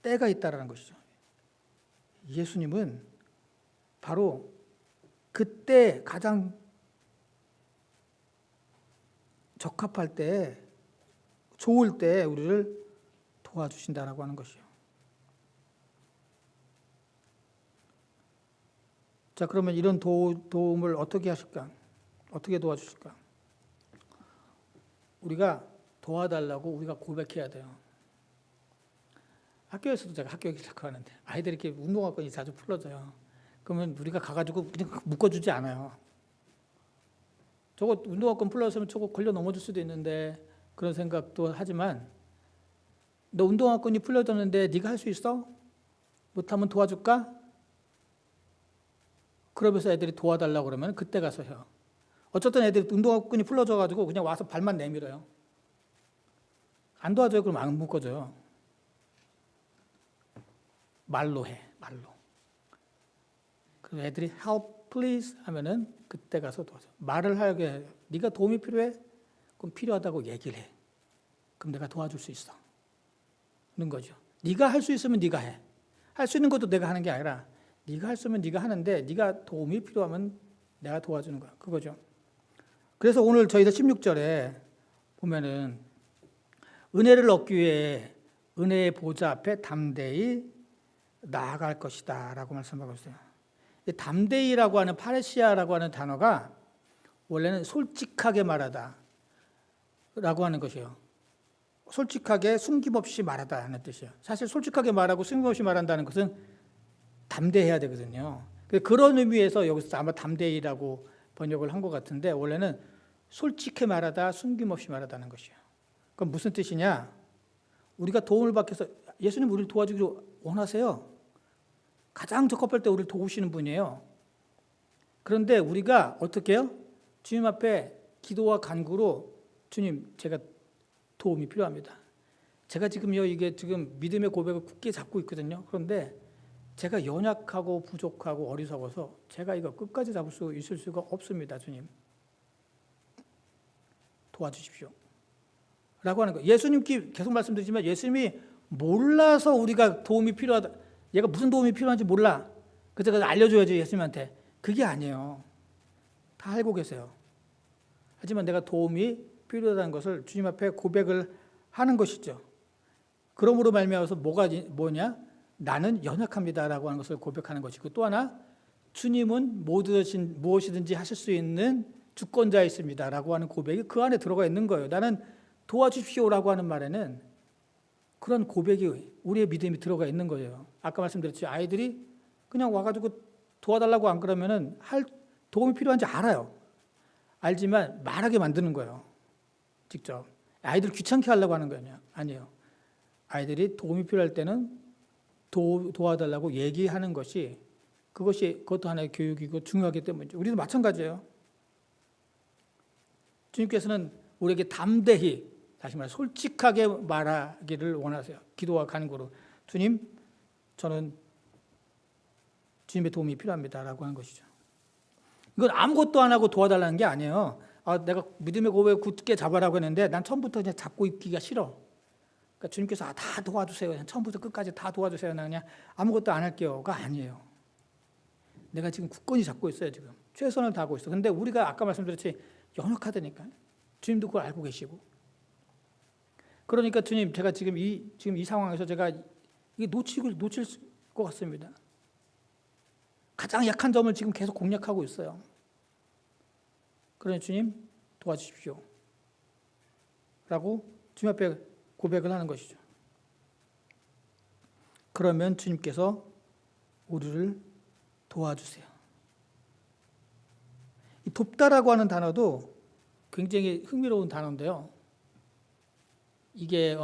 때가 있다라는 것이죠. 예수님은 바로 그때 가장 적합할 때, 좋을 때 우리를 도와주신다라고 하는 것이요. 자, 그러면 이런 도움을 어떻게 하실까? 어떻게 도와주실까? 우리가 도와달라고 우리가 고백해야 돼요. 학교에서도 제가 학교 얘기를 자꾸 하는데 아이들이 이렇게 운동화끈이 자주 풀어져요. 그러면 우리가 가가지고 그냥 묶어주지 않아요. 저거 운동화끈 풀렸으면 저거 걸려 넘어질 수도 있는데 그런 생각도 하지만 너 운동화끈이 풀려졌는데 네가 할 수 있어? 못하면 도와줄까? 그러면서 애들이 도와달라고 그러면 그때 가서 해요. 어쨌든 애들이 운동화끈이 풀려져가지고 그냥 와서 발만 내밀어요. 안 도와줘요? 그럼 안 묶어줘요. 말로 해, 말로. 그럼 애들이 help please 하면은 그때 가서 도와줘. 말을 하게 해요. 네가 도움이 필요해? 그럼 필요하다고 얘기를 해. 그럼 내가 도와줄 수 있어. 는 거죠. 네가 할 수 있으면 네가 해. 할 수 있는 것도 내가 하는 게 아니라 네가 할 수 있으면 네가 하는데 네가 도움이 필요하면 내가 도와주는 거야. 그거죠. 그래서 오늘 저희들 16절에 보면은 은혜를 얻기 위해 은혜의 보좌 앞에 담대히 나아갈 것이다 라고 말씀하고 있어요. 이 담대히라고 하는 파레시아라고 하는 단어가 원래는 솔직하게 말하다 라고 하는 것이에요. 솔직하게 숨김없이 말하다 하는 뜻이에요. 사실 솔직하게 말하고 숨김없이 말한다는 것은 담대해야 되거든요. 그런 의미에서 여기서 아마 담대히라고 번역을 한 것 같은데 원래는 솔직히 말하다 숨김없이 말하다는 것이에요. 그럼 무슨 뜻이냐? 우리가 도움을 받기 위해서 예수님 우리를 도와주기를 원하세요. 가장 적합할 때 우리를 도우시는 분이에요. 그런데 우리가 어떻게 해요? 주님 앞에 기도와 간구로 주님 제가 도움이 필요합니다. 제가 지금요 이게 지금 믿음의 고백을 굳게 잡고 있거든요. 그런데 제가 연약하고 부족하고 어리석어서 제가 이거 끝까지 잡을 수 있을 수가 없습니다. 주님 도와주십시오. 라고 하는 거예요. 예수님께 계속 말씀드리지만 예수님이 몰라서 우리가 도움이 필요하다. 얘가 무슨 도움이 필요한지 몰라. 그래서 알려줘야지 예수님한테. 그게 아니에요. 다 알고 계세요. 하지만 내가 도움이 필요하다는 것을 주님 앞에 고백을 하는 것이죠. 그러므로 말미암아서 뭐냐? 나는 연약합니다라고 하는 것을 고백하는 것이고 또 하나 주님은 무엇이든지 하실 수 있는 주권자이십니다라고 하는 고백이 그 안에 들어가 있는 거예요. 나는 도와주십시오라고 하는 말에는 그런 고백이 우리의 믿음이 들어가 있는 거예요. 아까 말씀드렸죠. 아이들이 그냥 와가지고 도와달라고 안 그러면은 도움이 필요한지 알아요. 알지만 말하게 만드는 거예요. 직접. 아이들 귀찮게 하려고 하는 거예요. 아니에요. 아이들이 도움이 필요할 때는 도와달라고 얘기하는 것이 그것도 하나의 교육이고 중요하기 때문이죠. 우리도 마찬가지예요. 주님께서는 우리에게 담대히 다시 말해 솔직하게 말하기를 원하세요. 기도와 간구로 주님 저는 주님의 도움이 필요합니다라고 하는 것이죠. 이건 아무것도 안 하고 도와달라는 게 아니에요. 내가 믿음의 고백을 굳게 잡아라고 했는데 난 처음부터 그냥 잡고 있기가 싫어. 그러니까 주님께서 다 도와주세요. 그냥 처음부터 끝까지 다 도와주세요. 나 그냥 아무것도 안 할게요가 아니에요. 내가 지금 굳건히 잡고 있어요. 지금 최선을 다하고 있어. 근데 우리가 아까 말씀드렸지 연약하다니까. 주님도 그걸 알고 계시고. 그러니까 주님 제가 지금 이 상황에서 제가 이게 놓칠 것 같습니다. 가장 약한 점을 지금 계속 공략하고 있어요. 그러니 주님 도와주십시오. 라고 주님 앞에 고백을 하는 것이죠. 그러면 주님께서 우리를 도와주세요. 이 돕다라고 하는 단어도 굉장히 흥미로운 단어인데요. 이게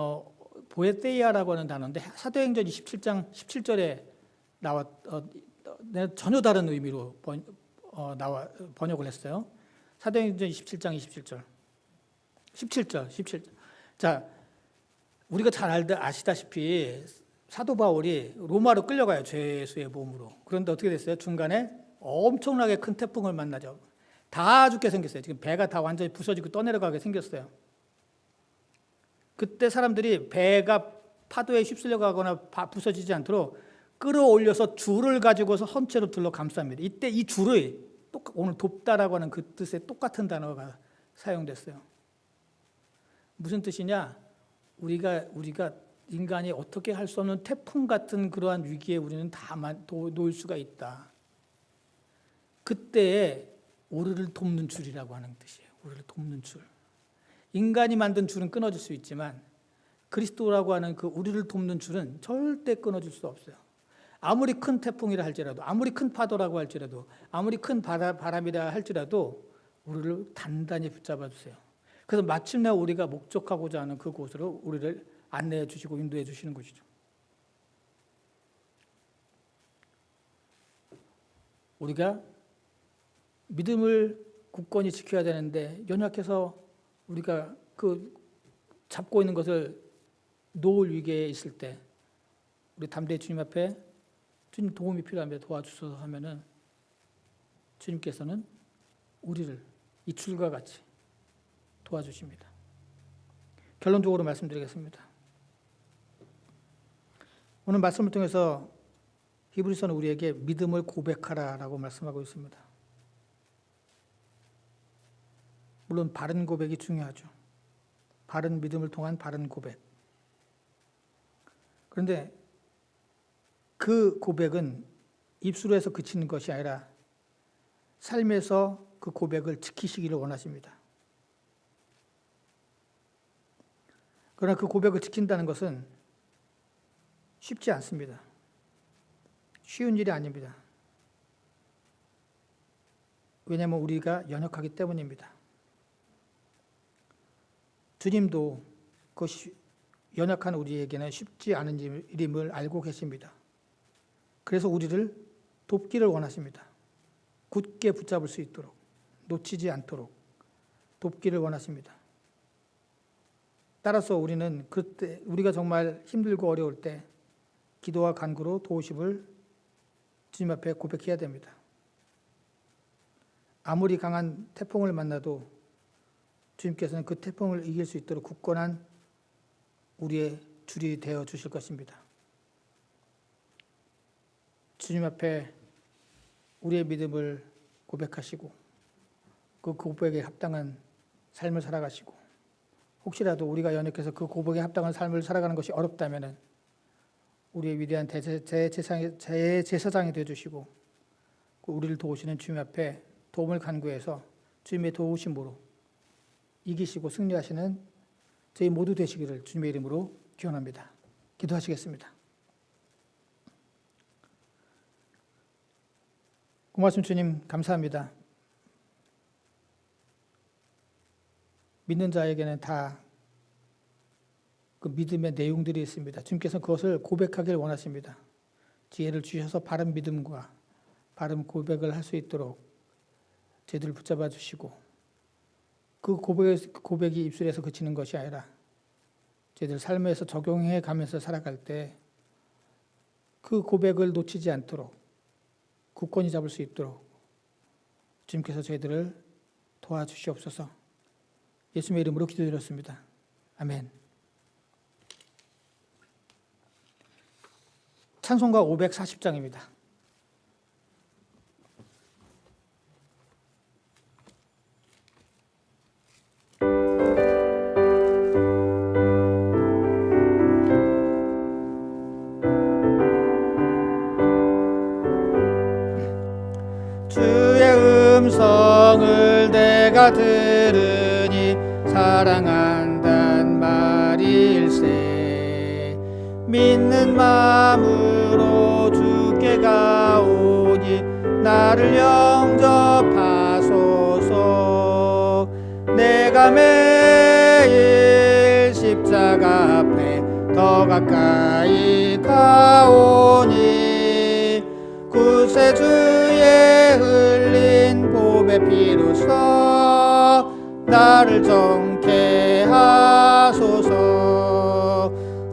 보에테이아라고 하는 단어인데 사도행전 27장 17절에 전혀 다른 의미로 번역을 했어요. 사도행전 27장 27절. 17절. 자, 우리가 잘 아시다시피 사도 바울이 로마로 끌려가요. 죄수의 몸으로. 그런데 어떻게 됐어요? 중간에 엄청나게 큰 태풍을 만나죠. 다 죽게 생겼어요. 지금 배가 다 완전히 부서지고 떠내려가게 생겼어요. 그때 사람들이 배가 파도에 휩쓸려 가거나 부서지지 않도록 끌어올려서 줄을 가지고서 헌채로 둘러 감쌉니다. 이때 이 줄을 오늘 돕다라고 하는 그 뜻의 똑같은 단어가 사용됐어요. 무슨 뜻이냐? 우리가 인간이 어떻게 할 수 없는 태풍 같은 그러한 위기에 우리는 다 놓일 수가 있다. 그때에 우리를 돕는 줄이라고 하는 뜻이에요. 우리를 돕는 줄. 인간이 만든 줄은 끊어질 수 있지만 그리스도라고 하는 그 우리를 돕는 줄은 절대 끊어질 수 없어요. 아무리 큰 태풍이라 할지라도, 아무리 큰 파도라고 할지라도, 아무리 큰 바람이라 할지라도 우리를 단단히 붙잡아 주세요. 그래서 마침내 우리가 목적하고자 하는 그곳으로 우리를 안내해 주시고 인도해 주시는 것이죠. 우리가 믿음을 굳건히 지켜야 되는데 연약해서 우리가 그 잡고 있는 것을 놓을 위기에 있을 때 우리 담대히 주님 앞에 주님 도움이 필요하면 도와주소서 하면은 주님께서는 우리를 이 줄과 같이 도와주십니다. 결론적으로 말씀드리겠습니다. 오늘 말씀을 통해서 히브리서는 우리에게 믿음을 고백하라라고 말씀하고 있습니다. 물론 바른 고백이 중요하죠. 바른 믿음을 통한 바른 고백. 그런데 그 고백은 입술에서 그치는 것이 아니라 삶에서 그 고백을 지키시기를 원하십니다. 그러나 그 고백을 지킨다는 것은 쉽지 않습니다. 쉬운 일이 아닙니다. 왜냐하면 우리가 연약하기 때문입니다. 주님도 그 연약한 우리에게는 쉽지 않은 일임을 알고 계십니다. 그래서 우리를 돕기를 원하십니다. 굳게 붙잡을 수 있도록, 놓치지 않도록 돕기를 원하십니다. 따라서 우리는 그때 우리가 정말 힘들고 어려울 때 기도와 간구로 도우심을 주님 앞에 고백해야 됩니다. 아무리 강한 태풍을 만나도 주님께서는 그 태풍을 이길 수 있도록 굳건한 우리의 줄이 되어 주실 것입니다. 주님 앞에 우리의 믿음을 고백하시고 그 고백에 합당한 삶을 살아가시고 혹시라도 우리가 연약해서 그 고백에 합당한 삶을 살아가는 것이 어렵다면 우리의 위대한 제사장이 되어주시고 우리를 도우시는 주님 앞에 도움을 간구해서 주님의 도우심으로 이기시고 승리하시는 저희 모두 되시기를 주님의 이름으로 기원합니다. 기도하시겠습니다. 고맙습니다. 주님 감사합니다. 믿는 자에게는 다 그 믿음의 내용들이 있습니다. 주님께서 그것을 고백하기를 원하십니다. 지혜를 주셔서 바른 믿음과 바른 고백을 할 수 있도록 저희들을 붙잡아 주시고 그 고백이 입술에서 그치는 것이 아니라 저희들 삶에서 적용해 가면서 살아갈 때 그 고백을 놓치지 않도록 굳건히 잡을 수 있도록 주님께서 저희들을 도와주시옵소서. 예수님의 이름으로 기도드렸습니다. 아멘. 찬송가 540장입니다. 주의 음성을 내가 들으니 사랑한단 말일세. 믿는 마음으로 주께 가오니 나를 영접하소서. 내 내가 매일 십자가 앞에 더 가까이 가오니 구세주의 흘린 보배 피로써 나를 정케 하소서.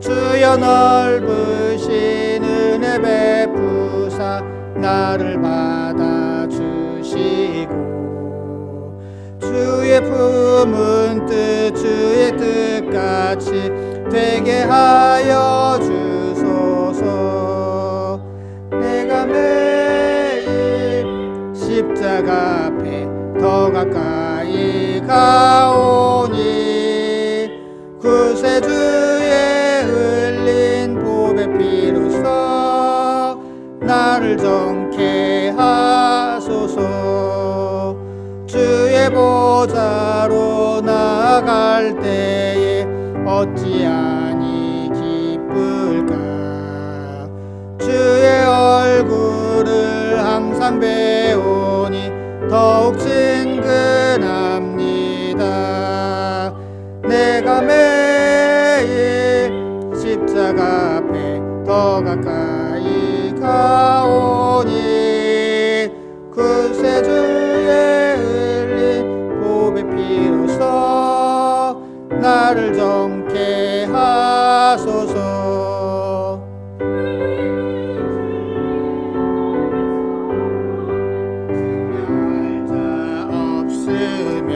주여 넓으신 은혜 베푸사 나를 받아주시고 주의 품은 뜻 주의 뜻같이 되게 하여 주소서. 내가 매일 십자가 앞에 더 가까이 가오니 구세주의 흘린 보배 피로써 나를 정케 하소서. 주의 보좌로 나아갈 때에 어찌하니 기쁠까. 주의 얼굴을 항상 배우니 더욱 친근합니다. 내가 매일 십자가 앞에 더 가까이 가오니 구세주의 흘린 보배 피로써 나를 정케 하소서. 자 없으며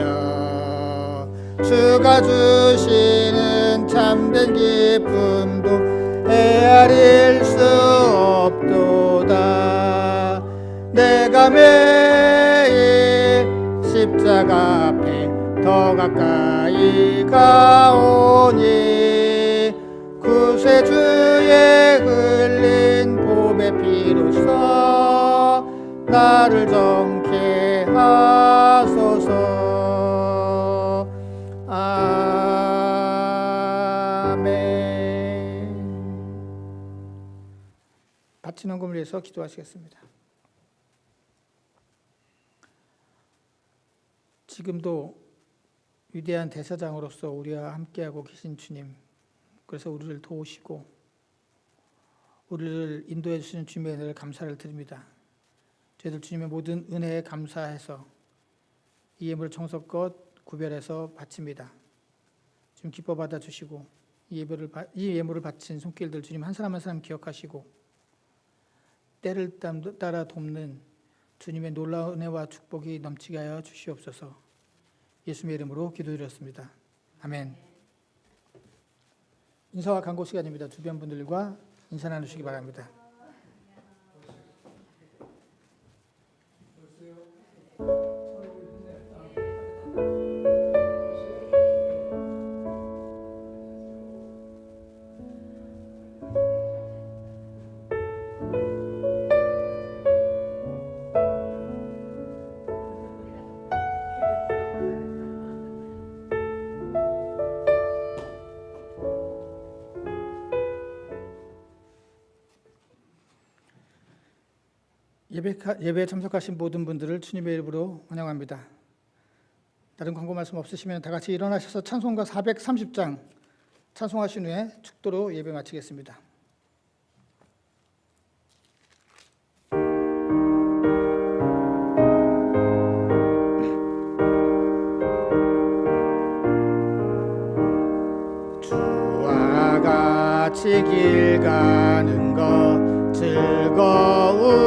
주가 주시는 참된 기쁨도 헤아릴 수 없도다. 내가 매일 십자가 앞에 더 가까이 가오니 구세주의 흘린 보배 피로써 나를 정케 하소서. 아멘. 바친 헌금을 위해서 기도하시겠습니다. 지금도 위대한 대사장으로서 우리와 함께하고 계신 주님, 그래서 우리를 도우시고 우리를 인도해 주시는 주님의 은혜를 감사를 드립니다. 저희들 주님의 모든 은혜에 감사해서 이 예물을 정성껏 구별해서 바칩니다. 주님 기뻐 받아주시고 이 예물을 바친 손길들 주님 한 사람 한 사람 기억하시고 때를 따라 돕는 주님의 놀라운 은혜와 축복이 넘치게 하여 주시옵소서. 예수님의 이름으로 기도드렸습니다. 아멘. 인사와 간구 시간입니다. 주변 분들과 인사 나누시기 바랍니다. 예배에 참석하신 모든 분들을 주님의 이름으로 환영합니다. 다른 광고 말씀 없으시면 다 같이 일어나셔서 찬송가 430장 찬송하신 후에 축도로 예배 마치겠습니다. 주와 같이 길 가는 것 즐거운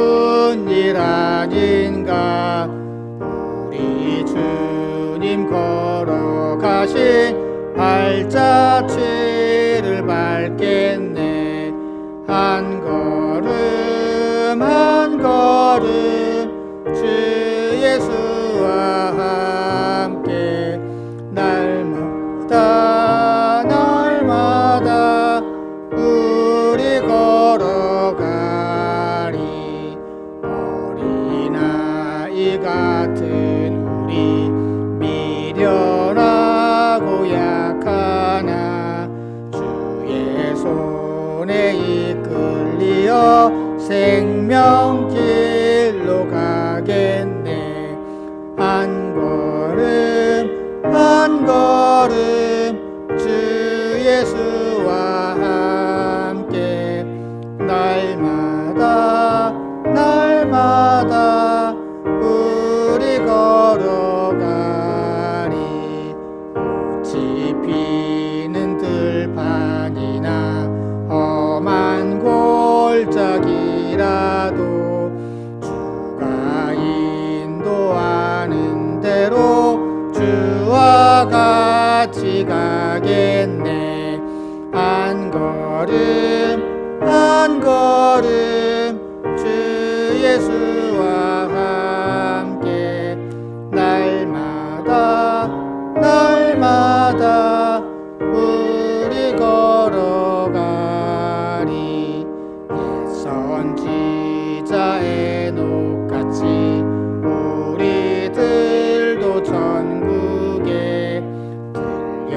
일 아닌가. 우리 주님 걸어가신 발자취를 밟겠네. 한 걸음 한 걸음 주 예수와 함께 날마다 날마다 우리 걸어가리. 어린아이 같은 우리 미련하고 약하나 주의 손에 이끌리어 생명길로 가겠네. 한 걸음 한 걸음 주 예수와 함께 날마다 날마다 우리 걸어가리. 꽃이 피는 들판이나 험한 골짜기라도 주가 인도하는 대로 주와 같이 가겠네. 한 걸음 한 걸음 주 예수와 함께 날마다 날마다 우리 걸어가리. 옛 선지자 에녹같이 우리들도 천국에 들려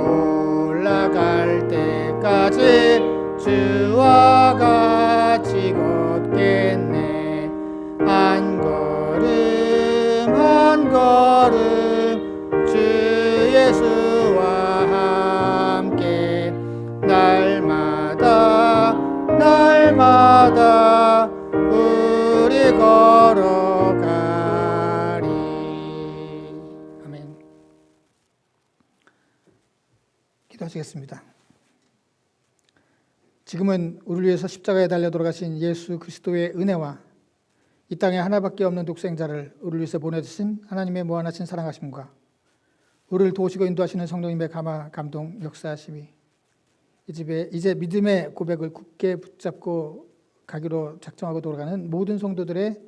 올라갈 때까지 주와 같이 걷겠네. 한 걸음 한 걸음 주 예수와 함께 날마다 날마다 우리 걸어가리. 아멘. 기도하시겠습니다. 지금은 우리를 위해서 십자가에 달려 돌아가신 예수 그리스도의 은혜와 이 땅에 하나밖에 없는 독생자를 우리를 위해서 보내주신 하나님의 무한하신 사랑하심과 우리를 도우시고 인도하시는 성령님의 감화 감동 역사하심이 이 집에 이제 믿음의 고백을 굳게 붙잡고 가기로 작정하고 돌아가는 모든 성도들의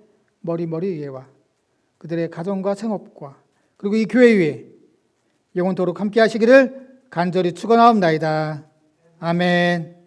머리 위에와 그들의 가정과 생업과 그리고 이 교회 위에 영원토록 함께 하시기를 간절히 축원하옵나이다. 아멘.